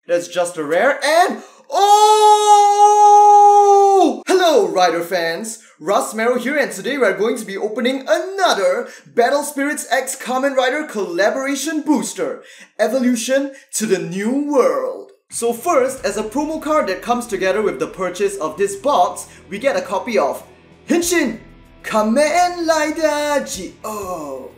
That's just a rare and... Oh! Hello, Rider fans! Rustmarrow here, and today we're going to be opening another Battle Spirits X Kamen Rider Collaboration Booster, Evolution to the New World. So first, as a promo card that comes together with the purchase of this box, we get a copy of Henshin Kamen Rider Go.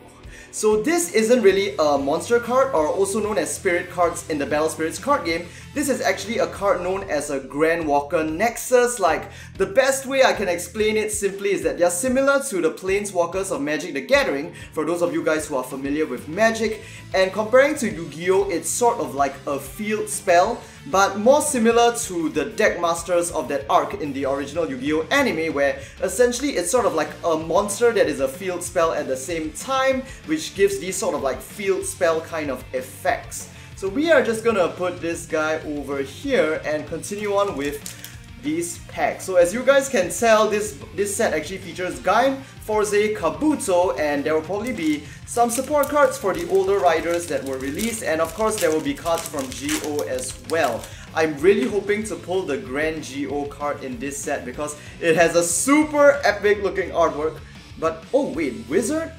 So this isn't really a monster card, or also known as spirit cards in the Battle Spirits card game. This is actually a card known as a Grand Walker Nexus. Like, the best way I can explain it simply is that they're similar to the Planeswalkers of Magic the Gathering, for those of you guys who are familiar with Magic. And comparing to Yu-Gi-Oh, it's sort of like a field spell, but more similar to the deck masters of that arc in the original Yu-Gi-Oh anime, where essentially it's sort of like a monster that is a field spell at the same time, which gives these sort of like field spell kind of effects. So we are just gonna put this guy over here and continue on with these packs. So as you guys can tell, this set actually features Gaim, Fourze, Kabuto, and there will probably be some support cards for the older riders that were released, and of course there will be cards from Go as well. I'm really hoping to pull the Grand Go card in this set because it has a super epic looking artwork. But oh wait, Wizard?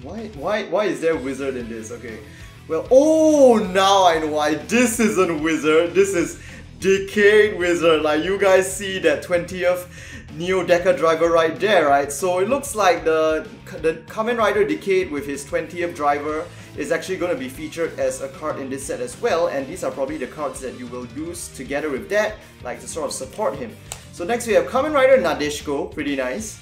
Why is there Wizard in this? Okay. Well, oh, now I know why. This isn't Wizard, this is Decayed Wizard. Like, you guys see that 20th Neo Deca driver right there, right? So it looks like the Kamen Rider Decayed with his 20th driver is actually going to be featured as a card in this set as well, and these are probably the cards that you will use together with that, like to sort of support him. So next we have Kamen Rider Nadeshiko, pretty nice,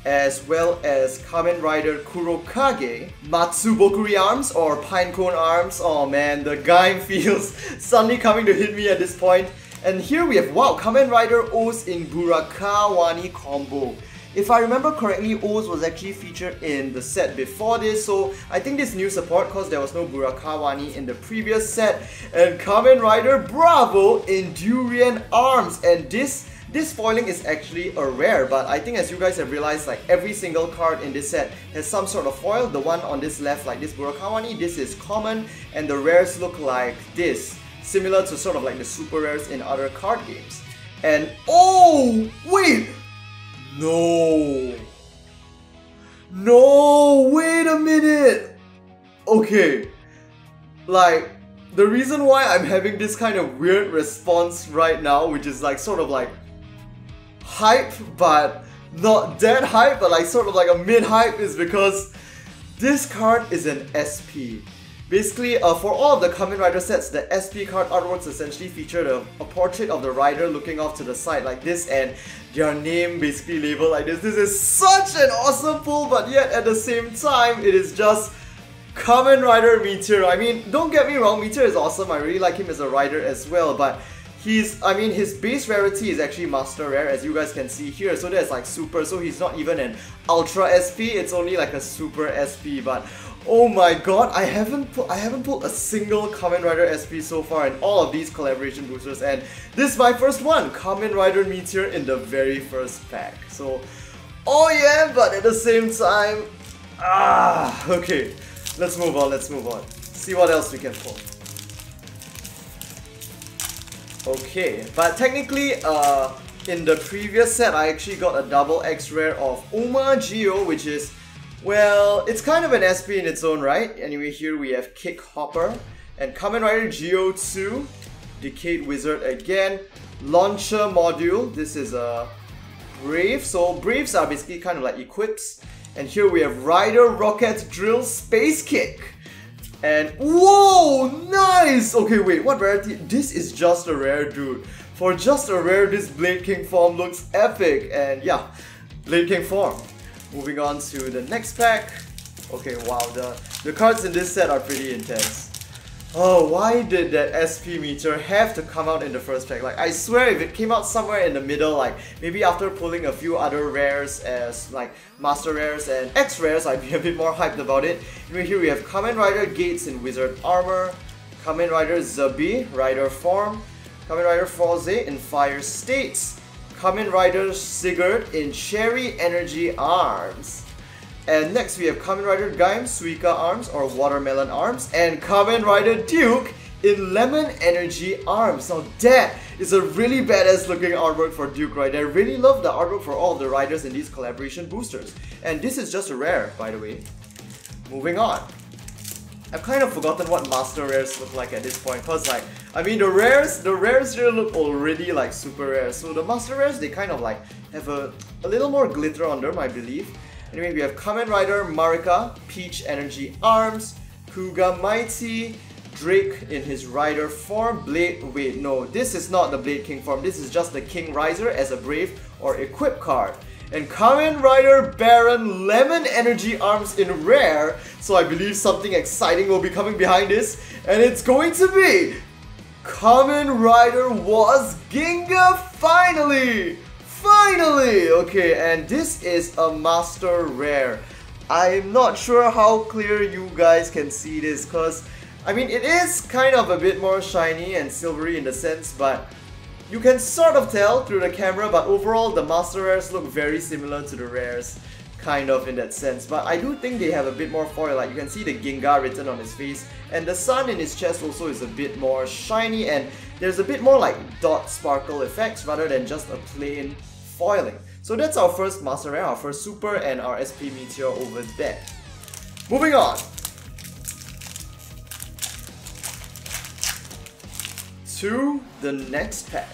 as well as Kamen Rider Kurokage, Matsubokuri Arms or Pinecone Arms. Oh man, the Gaim feels suddenly coming to hit me at this point. And here we have, wow, Kamen Rider O's in Burakawani combo. If I remember correctly, O's was actually featured in the set before this, so I think this new support because there was no Burakawani in the previous set. And Kamen Rider Bravo in Durian Arms, and this foiling is actually a rare, but I think as you guys have realized, like every single card in this set has some sort of foil. The one on this left, like this Burakawani, this is common, and the rares look like this, similar to sort of like the super rares in other card games. And oh wait, no, wait a minute. Okay, like the reason why I'm having this kind of weird response right now, which is like sort of like hype but not that hype, but like sort of like a mid-hype, is because this card is an SP. Basically, for all of the Kamen Rider sets, the SP card artworks essentially featured a portrait of the rider looking off to the side like this, and their name basically labeled like this. This is such an awesome pull, but yet at the same time, it is just Kamen Rider Meteor. I mean, don't get me wrong, Meteor is awesome, I really like him as a rider as well, but his base rarity is actually Master Rare, as you guys can see here, so that's like super, so he's not even an Ultra SP, it's only like a Super SP, but oh my god, I haven't pulled a single Kamen Rider SP so far in all of these collaboration boosters, and this is my first one, Kamen Rider Meteor in the very first pack. So, oh yeah, but at the same time, okay, let's move on, see what else we can pull. Okay, but technically, in the previous set, I actually got a double X-Rare of Go, which is, well, it's kind of an SP in its own right. Anyway, here we have Kick Hopper and Kamen Rider Go 2, Decayed Wizard again, Launcher Module. This is a Brave, so Braves are basically kind of like equips. And here we have Rider Rocket Drill Space Kick. And whoa, nice! Okay, wait, what rarity? This is just a rare, dude. For just a rare, this Blade King form looks epic. And yeah, Blade King form. Moving on to the next pack. Okay, wow, the cards in this set are pretty intense. Oh, why did that SP Meteor have to come out in the first pack? Like, I swear if it came out somewhere in the middle, like maybe after pulling a few other rares as like Master Rares and X Rares, I'd be a bit more hyped about it. Anyway, here we have Kamen Rider Gates in Wizard Armor, Kamen Rider Zabi, Rider Form, Kamen Rider Fourze in Fire States, Kamen Rider Sigurd in Cherry Energy Arms. And next we have Kamen Rider Gaim Suika Arms or Watermelon Arms, and Kamen Rider Duke in Lemon Energy Arms. Now that is a really badass looking artwork for Duke, right? I really love the artwork for all the riders in these collaboration boosters. And this is just a rare, by the way. Moving on. I've kind of forgotten what Master Rares look like at this point, cause like, I mean the rares here look already like super rare. So the Master Rares, they kind of like have a little more glitter on them, I believe. Anyway, we have Kamen Rider Marika, Peach Energy Arms, Kuga Mighty, Drake in his rider form, Blade, wait no, this is not the Blade King form, this is just the King Riser as a brave or equip card. And Kamen Rider Baron Lemon Energy Arms in rare, so I believe something exciting will be coming behind this, and it's going to be Kamen Rider Was Ginga finally! Finally! Okay, and this is a Master Rare. I'm not sure how clear you guys can see this, cause I mean it is kind of a bit more shiny and silvery in the sense, but you can sort of tell through the camera, but overall the Master Rares look very similar to the rares, kind of in that sense. But I do think they have a bit more foil, like you can see the Ginga written on his face, and the sun in his chest also is a bit more shiny, and there's a bit more like dot sparkle effects rather than just a plain foiling. So that's our first Master Rare, our first Super, and our SP Meteor over there. Moving on to the next pack.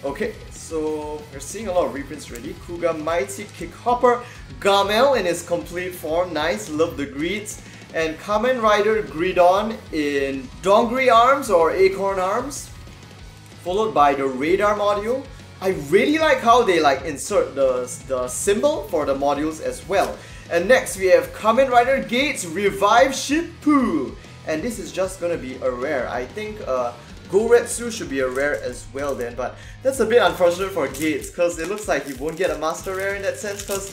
Okay, so we're seeing a lot of reprints already. Kuga Mighty Kickhopper, Gamel in his complete form, nice, love the greets. And Kamen Rider Gridon in Dongri Arms or Acorn Arms, followed by the Radar module. I really like how they like insert the symbol for the modules as well. And next we have Kamen Rider Gates Revive Shippu. And this is just gonna be a rare. I think Goretsu should be a rare as well then, but that's a bit unfortunate for Gates because it looks like he won't get a Master Rare in that sense, because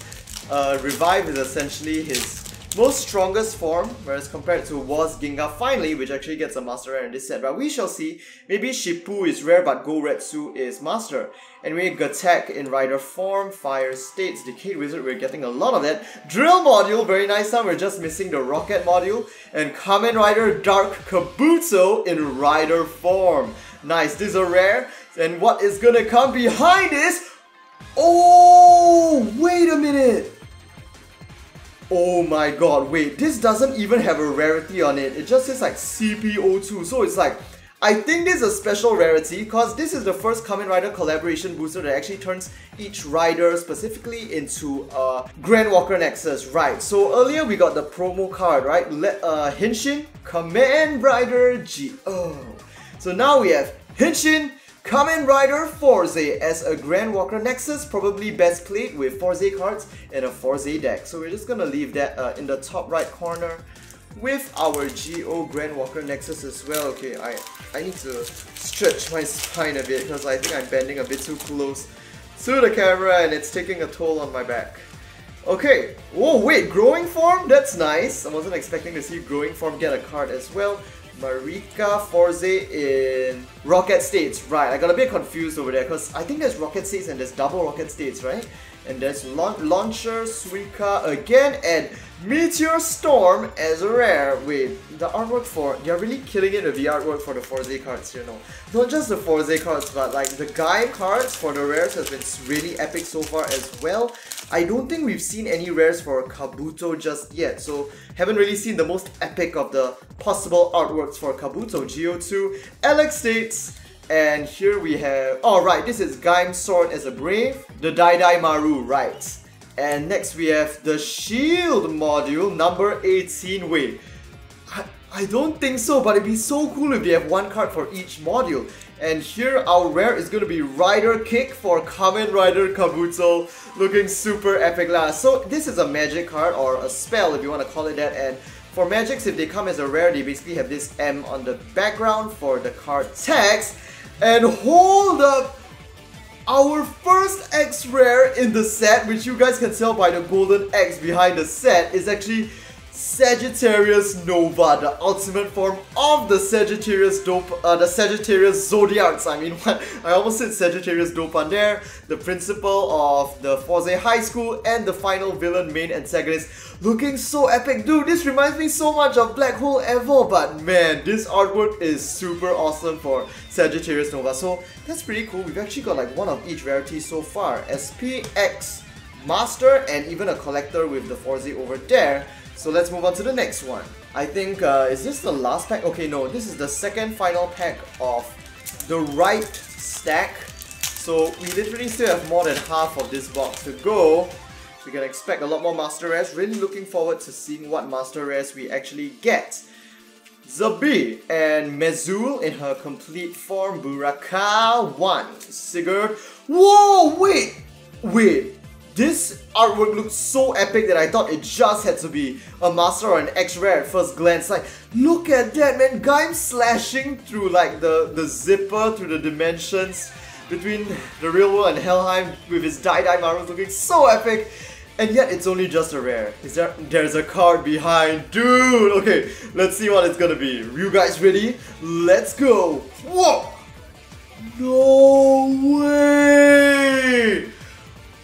Revive is essentially his most strongest form, whereas compared to Was Ginga finally, which actually gets a Master Rare in this set. But we shall see. Maybe Shippu is rare but Goretsu is Master. Anyway, Gatek in Rider form, Fire States, Decayed Wizard, we're getting a lot of that. Drill module, very nice time, we're just missing the Rocket module. And Kamen Rider Dark Kabuto in Rider form. Nice, this is a rare. And what is gonna come behind this? Oh, wait a minute. Oh my god, wait, this doesn't even have a rarity on it. It just says like CB09, so it's like, I think this is a special rarity because this is the first Kamen Rider Collaboration Booster that actually turns each rider specifically into a Grand Walker Nexus, right? So earlier we got the promo card, right? Henshin, Kamen Rider G.O. So now we have Henshin, Kamen Rider Fourze as a Grand Walker Nexus, probably best played with Fourze cards in a Fourze deck. So we're just gonna leave that in the top right corner with our GO Grand Walker Nexus as well. Okay, I need to stretch my spine a bit because I think I'm bending a bit too close to the camera and it's taking a toll on my back. Okay, whoa, wait, Growing Form? That's nice. I wasn't expecting to see Growing Form get a card as well. Marika Fourze in Rocket States. Right, I got a bit confused over there because I think there's Rocket States and there's double Rocket States, right? And there's Launcher, Suika again, and Meteor Storm as a rare. Wait, the artwork for... They're really killing it with the artwork for the Fourze cards, you know. Not just the Fourze cards, but like the Gaim cards for the rares has been really epic so far as well. I don't think we've seen any rares for Kabuto just yet, so haven't really seen the most epic of the possible artworks for Kabuto. GO2, LX States, and here we have... Oh right, this is Gaim Sword as a Brave, the Dai Maru, right. And next we have the Shield module, number 18. Wait, I don't think so, but it'd be so cool if they have one card for each module. And here our rare is going to be Rider Kick for Kamen Rider Kabuto, looking super epic lah. So this is a magic card or a spell if you want to call it that, and for magics if they come as a rare they basically have this M on the background for the card text. And hold up! Our first X rare in the set, which you guys can tell by the golden X behind the set, is actually Sagittarius Nova, the ultimate form of the Sagittarius Zodiacs. I mean, what? I almost said Sagittarius Dopa there. The principal of the Fourze High School and the final villain main antagonist. Looking so epic. Dude, this reminds me so much of Black Hole Evo, but man, this artwork is super awesome for Sagittarius Nova. So that's pretty cool. We've actually got like one of each rarity so far. SPX Master and even a collector with the Fourze over there. So let's move on to the next one. I think, is this the last pack? Okay, no, this is the second final pack of the right stack. So we literally still have more than half of this box to go. We can expect a lot more Master Rares. Really looking forward to seeing what Master Rares we actually get. Zabi and Mezul in her complete form. Buraka 1. Sigurd. Whoa, wait. This artwork looks so epic that I thought it just had to be a Master or an X-Rare at first glance. Like, look at that, man. Gaim slashing through like the zipper, through the dimensions between the real world and Helheim with his die-die marbles looking so epic. And yet it's only just a rare. There's a card behind. Dude, okay, let's see what it's gonna be. You guys ready? Let's go. Whoa! No way!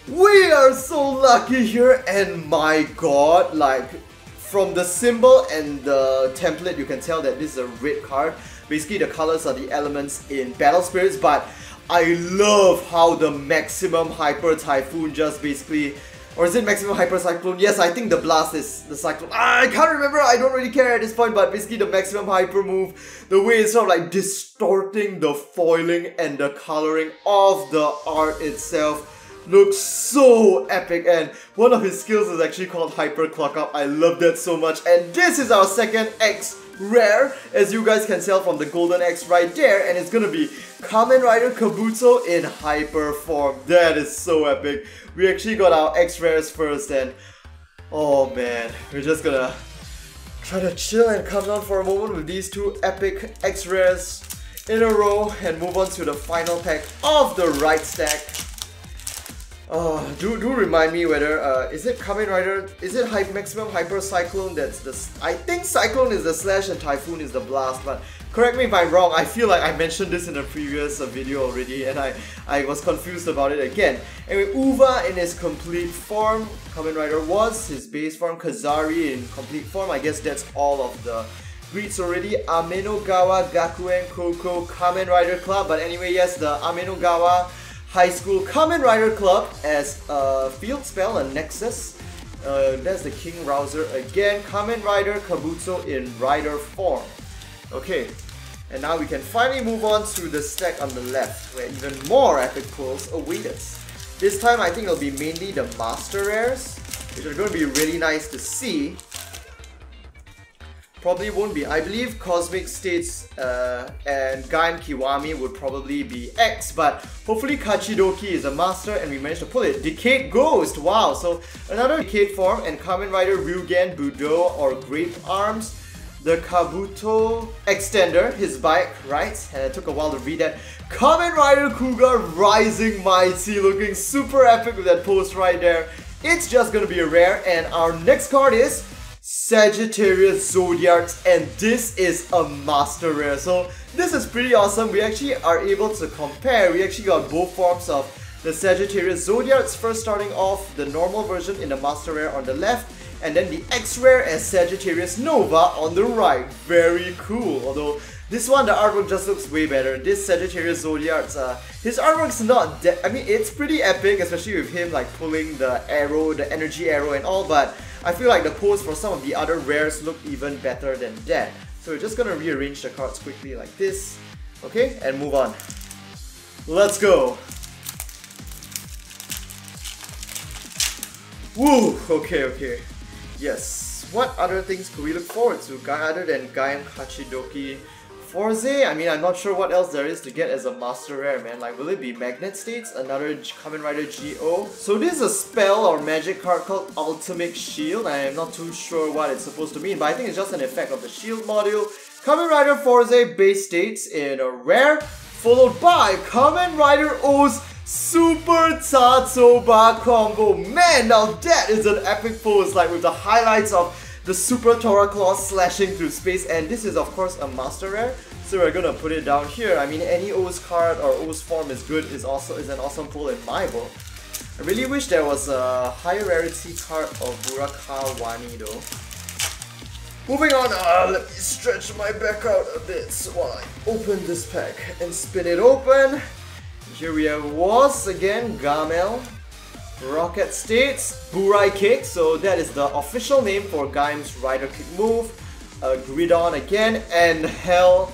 We are so lucky here, and my god, like from the symbol and the template you can tell that this is a red card. Basically the colors are the elements in Battle Spirits, but I love how the Maximum Hyper Typhoon just basically, or is it Maximum Hyper Cyclone? Yes, I think the blast is the Cyclone. I can't remember, I don't really care at this point, but basically the Maximum Hyper move, the way it's sort of like distorting the foiling and the coloring of the art itself looks so epic, and one of his skills is actually called Hyper Clock Up. I love that so much, and this is our second X-Rare, as you guys can tell from the golden X right there, and it's gonna be Kamen Rider Kabuto in Hyper form. That is so epic. We actually got our X-Rares first, and oh man, we're just gonna try to chill and calm down for a moment with these two epic X-Rares in a row and move on to the final pack of the right stack. Do remind me whether, is it Kamen Rider, is it Maximum Hyper Cyclone that's the, I think Cyclone is the slash and Typhoon is the blast, but correct me if I'm wrong, I feel like I mentioned this in a previous video already and I was confused about it again. Anyway, Uva in his complete form, Kamen Rider was his base form, Kazari in complete form, I guess that's all of the greets already. Amenogawa Gakuen Koko Kamen Rider Club, but anyway, yes, the Amenogawa High School Kamen Rider Club as a field spell, a Nexus. That's the King Rouser again. Kamen Rider Kabuto in Rider form. Okay, and now we can finally move on to the stack on the left, where even more epic pulls await us. This time I think it'll be mainly the Master Rares, which are going to be really nice to see. Probably won't be. I believe Cosmic States and Gaim Kiwami would probably be X, but hopefully Kachidoki is a Master and we managed to pull it. Decayed Ghost, wow! So another Decayed form, and Kamen Rider Ryugen Budo or Grape Arms. The Kabuto Extender, his bike, right? And it took a while to read that. Kamen Rider Kuga Rising Mighty, looking super epic with that post right there. It's just gonna be a rare, and our next card is Sagittarius Zodiacs, and this is a Master Rare. So this is pretty awesome. We actually are able to compare. We actually got both forms of the Sagittarius Zodiacs, first starting off the normal version in the Master Rare on the left, and then the X-Rare as Sagittarius Nova on the right. Very cool. Although this one, the artwork just looks way better. This Sagittarius Zodiacs, his artwork's not that, I mean, it's pretty epic, especially with him like pulling the arrow, the energy arrow and all, but I feel like the pose for some of the other rares look even better than that. So we're just gonna rearrange the cards quickly like this, okay, and move on. Let's go. Woo, okay. Yes, what other things could we look forward to other than Gaim Kachidoki Fourze? I mean, I'm not sure what else there is to get as a Master Rare, man. Like, will it be Magnet States? Another Kamen Rider GO? So this is a spell or magic card called Ultimate Shield. I am not too sure what it's supposed to mean, but I think it's just an effect of the shield module. Kamen Rider Fourze base states in a rare, followed by Kamen Rider O's Super Tatsuba combo. Man, now that is an epic pose, like with the highlights of the Super Tora Claw slashing through space, and this is of course a Master Rare, so we're gonna put it down here. I mean, any O's card or O's form is good, is an awesome pull in my book. I really wish there was a higher rarity card of Buraka Wani though. Moving on, let me stretch my back out a bit while I open this pack and spin it open. Here we have Fourze again, Gamel, Rocket States, Burai Kick, so that is the official name for Gaim's Rider Kick move. Gridon again, and hell,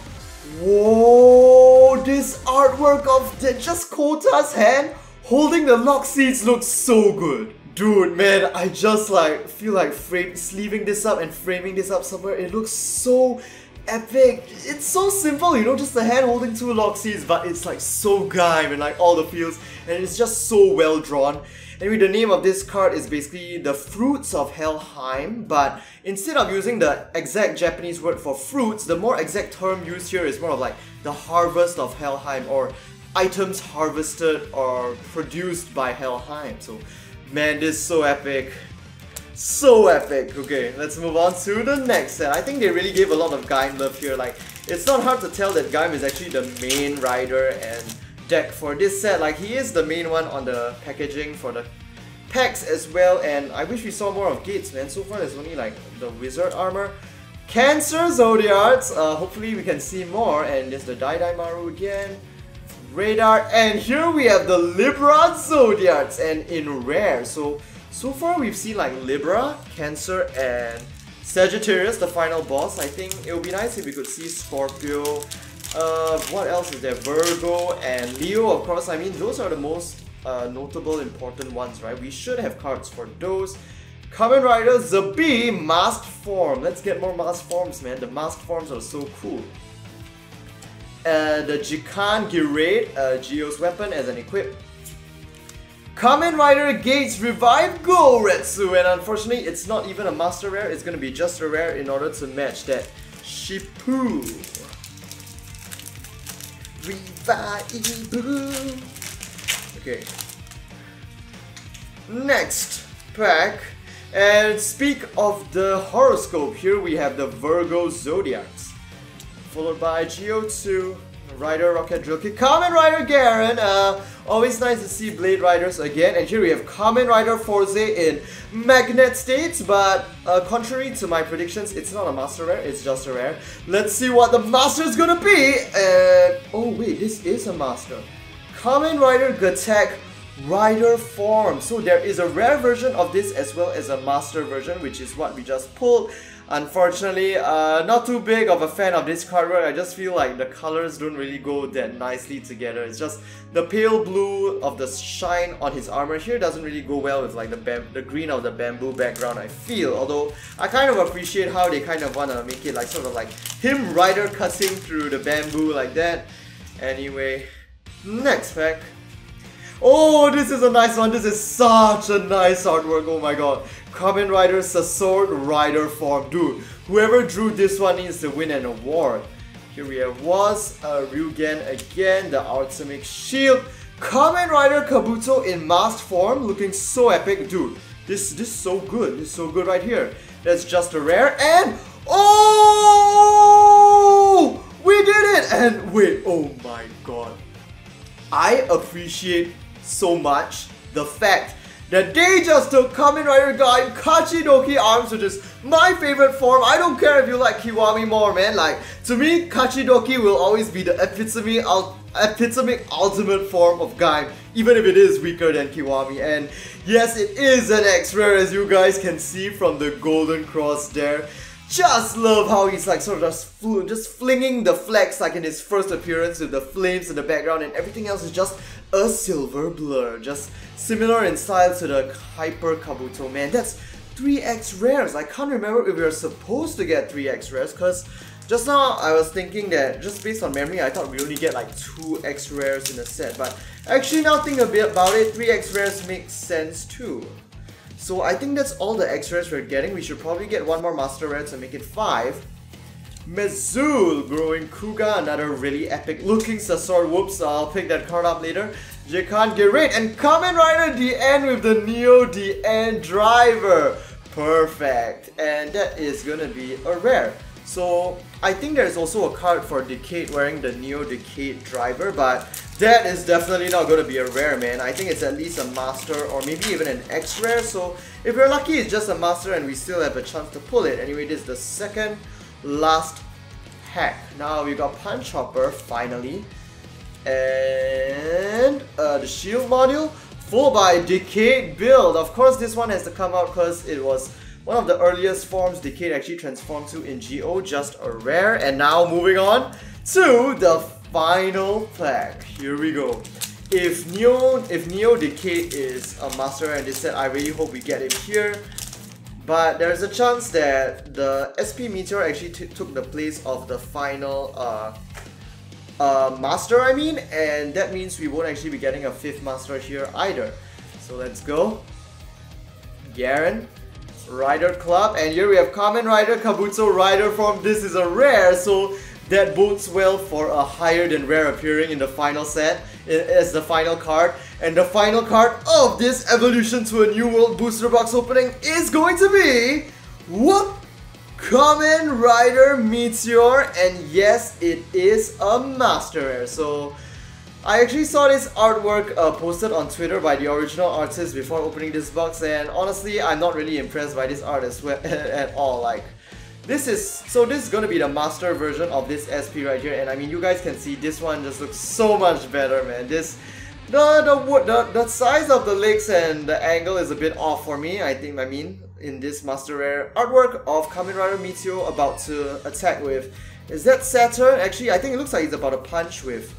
whoa, this artwork of just Kota's hand holding the lock seeds looks so good. Dude, man, I just like feel like sleeving this up and framing this up somewhere. It looks so epic. It's so simple, you know, just the hand holding two lock seeds, but it's like so Gaim and like all the feels, and it's just so well drawn. Anyway, the name of this card is basically the Fruits of Helheim, but instead of using the exact Japanese word for fruits, the more exact term used here is more of like the Harvest of Helheim, or items harvested or produced by Helheim. So man, this is so epic. So epic. Okay, let's move on to the next set. I think they really gave a lot of Gaim love here. Like, it's not hard to tell that Gaim is actually the main rider and deck for this set. Like, he is the main one on the packaging for the packs as well, and I wish we saw more of Gates, man. So far there's only like the wizard armor. Cancer Zodiarts, hopefully we can see more, and there's the Maru again. Radar, and here we have the Libra Zodiarts, and in rare. So far we've seen like Libra, Cancer, and Sagittarius, the final boss. I think it would be nice if we could see Scorpio. What else is there? Virgo and Leo, of course. I mean, those are the most notable, important ones, right? We should have cards for those. Kamen Rider Zabi, masked form. Let's get more masked forms, man. The masked forms are so cool. The Jikan Girate, Geo's weapon as an equip. Kamen Rider Gates Revive Goretsu, and unfortunately it's not even a master rare, it's gonna be just a rare in order to match that Shippu. Revive. Okay. Next pack, and speak of the horoscope, here we have the Virgo Zodiacs, followed by Geo2, Rider Rocket Drill Kick, Kamen Rider Garen. Always nice to see Blade Riders again. And here we have Kamen Rider Fourze in Magnet States, but contrary to my predictions, it's not a master rare, it's just a rare. Let's see what the master is gonna be. And oh wait, this is a master. Kamen Rider Gatek Rider form. So there is a rare version of this as well as a master version, which is what we just pulled. Unfortunately, not too big of a fan of this card work. I just feel like the colors don't really go that nicely together. It's just the pale blue of the shine on his armor here doesn't really go well with like the green of the bamboo background, I feel. Although I kind of appreciate how they kind of want to make it like sort of like him rider cutting through the bamboo like that. Anyway, next pack. Oh, this is a nice one. This is such a nice artwork. Oh my god. Kamen Rider Sword Rider form. Dude, whoever drew this one needs to win an award. Here we have Fourze, Ryugen again, the Ultimate Shield. Kamen Rider Kabuto in masked form, looking so epic. Dude, this is so good. This is so good right here. That's just a rare, and oh, we did it! And wait, oh my god. I appreciate so much the fact that they just took Kamen Rider Gaim Kachidoki Arms, which is my favorite form. I don't care if you like Kiwami more, man. Like, to me, Kachidoki will always be the epitome ultimate form of Gaim, even if it is weaker than Kiwami. And yes, it is an X-Rare, as you guys can see from the golden cross there. Just love how he's like sort of just flinging the flags like in his first appearance with the flames in the background, and everything else is just a silver blur. Just similar in style to the Hyper Kabuto, man. That's 3x rares. I can't remember if we were supposed to get 3x rares, because just now I was thinking that just based on memory I thought we only get like 2x rares in a set, but actually now thinking a bit about it, 3x rares makes sense too. So I think that's all the X-Rares we're getting. We should probably get one more Master Rare to make it 5. Mezul, Growing Kuga, another really epic looking Sasor. Whoops, I'll pick that card up later. Jikan Girate, and Kamen Rider DN with the Neo DN Driver. Perfect. And that is gonna be a rare. So I think there's also a card for Decade wearing the Neo Decade driver, but that is definitely not going to be a rare, man. I think it's at least a master or maybe even an X-Rare. So if we're lucky, it's just a master and we still have a chance to pull it. Anyway, this is the second last pack. Now we got Punch Hopper finally. And the shield module, followed by Decade build. Of course, this one has to come out because it was one of the earliest forms Decade actually transformed to in GO, just a rare. And now moving on to the final pack. Here we go. If Neo Decade is a master and this set, I really hope we get it here. But there's a chance that the SP Meteor actually took the place of the final master, and that means we won't actually be getting a 5th master here either. So let's go. Garen, Rider Club, and here we have Kamen Rider Kabuto Rider form. This is a rare, so that bodes well for a higher than rare appearing in the final set as the final card. And the final card of this evolution to a new world booster box opening is going to be whoop, Kamen Rider Meteor, and yes, it is a master rare. So I actually saw this artwork posted on Twitter by the original artist before opening this box, and honestly, I'm not really impressed by this art as well at all. Like, this is gonna be the master version of this SP right here, and I mean, you guys can see this one just looks so much better, man. The size of the legs and the angle is a bit off for me. In this master rare artwork of Kamen Rider Meteor about to attack with, is that Saturn? Actually, I think it looks like he's about to punch with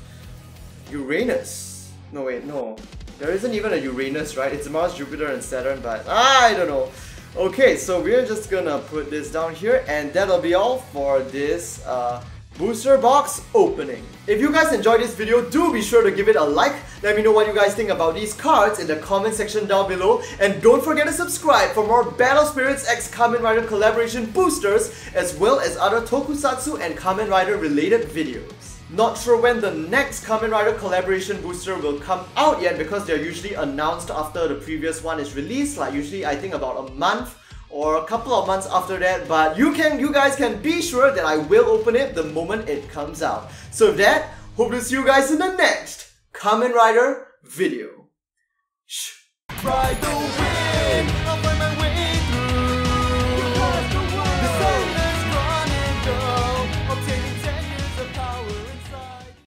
Uranus. No, wait, no. There isn't even a Uranus, right? It's Mars, Jupiter, and Saturn, but I don't know. Okay, so we're just gonna put this down here, and that'll be all for this booster box opening. If you guys enjoyed this video, do be sure to give it a like. Let me know what you guys think about these cards in the comment section down below, and don't forget to subscribe for more Battle Spirits X Kamen Rider Collaboration Boosters, as well as other Tokusatsu and Kamen Rider related videos. Not sure when the next Kamen Rider Collaboration Booster will come out yet, because they're usually announced after the previous one is released, like usually I think about a month or a couple of months after that, but you guys can be sure that I will open it the moment it comes out. So with that, hope to see you guys in the next Kamen Rider video.